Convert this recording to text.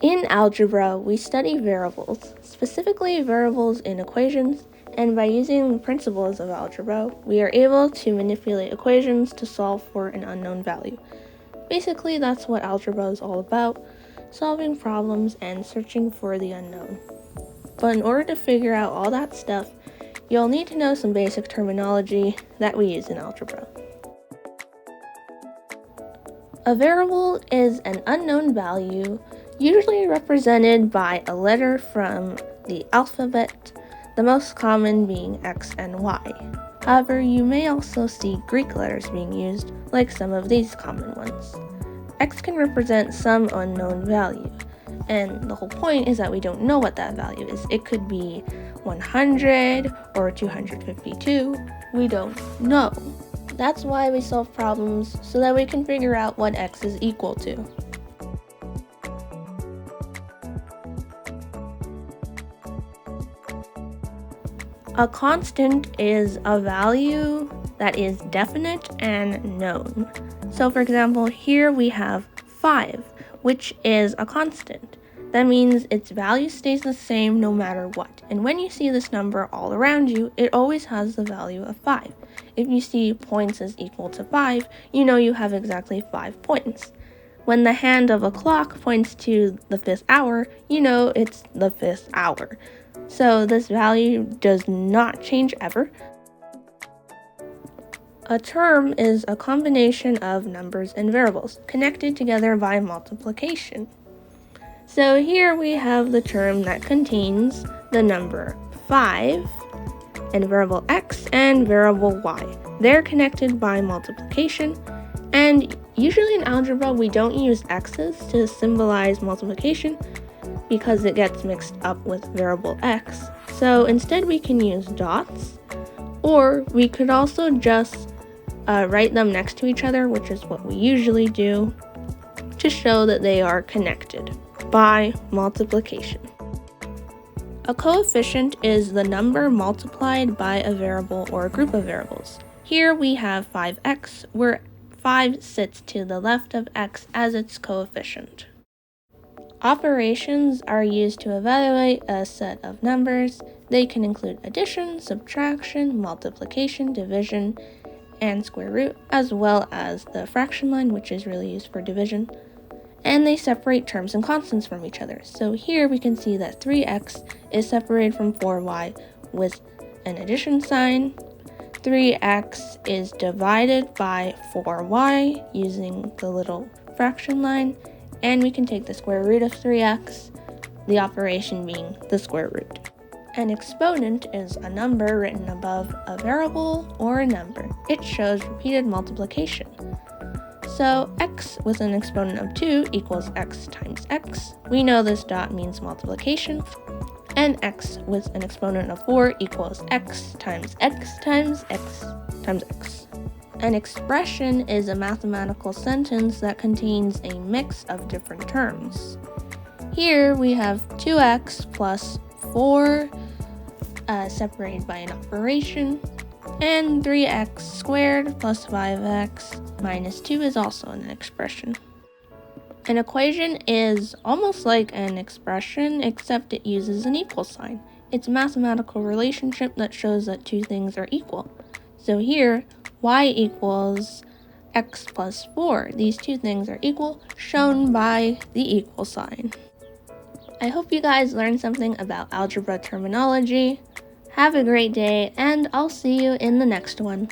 In algebra, we study variables, specifically variables in equations, and by using the principles of algebra, we are able to manipulate equations to solve for an unknown value. Basically, that's what algebra is all about, solving problems and searching for the unknown. But in order to figure out all that stuff, you'll need to know some basic terminology that we use in algebra. A variable is an unknown value, usually represented by a letter from the alphabet, the most common being X and Y. However, you may also see Greek letters being used, like some of these common ones. X can represent some unknown value, and the whole point is that we don't know what that value is. It could be 100 or 252, we don't know. That's why we solve problems, so that we can figure out what X is equal to. A constant is a value that is definite and known. So for example, here we have 5, which is a constant. That means its value stays the same no matter what. And when you see this number all around you, it always has the value of 5. If you see points as equal to 5, you know you have exactly 5 points. When the hand of a clock points to the 5th hour, you know it's the 5th hour. So this value does not change ever. A term is a combination of numbers and variables connected together by multiplication. So here we have the term that contains the number 5 and variable x and variable y. They're connected by multiplication, and usually in algebra we don't use x's to symbolize multiplication because it gets mixed up with variable x. So instead we can use dots, or we could also just write them next to each other, which is what we usually do, to show that they are connected by multiplication. A coefficient is the number multiplied by a variable or a group of variables. Here we have 5x, where 5 sits to the left of x as its coefficient. Operations are used to evaluate a set of numbers. They can include addition, subtraction, multiplication, division, and square root, as well as the fraction line, which is really used for division. And they separate terms and constants from each other. So here we can see that 3x is separated from 4y with an addition sign. 3x is divided by 4y using the little fraction line. And we can take the square root of 3x, the operation being the square root. An exponent is a number written above a variable or a number. It shows repeated multiplication. So x with an exponent of 2 equals x times x. We know this dot means multiplication. And x with an exponent of 4 equals x times x times x times x. An expression is a mathematical sentence that contains a mix of different terms. Here we have 2x plus 4 separated by an operation, and 3x squared plus 5x minus 2 is also an expression. An equation is almost like an expression, except it uses an equal sign. It's a mathematical relationship that shows that two things are equal. So here, y equals x plus 4. These two things are equal, shown by the equal sign. I hope you guys learned something about algebra terminology. Have a great day, and I'll see you in the next one.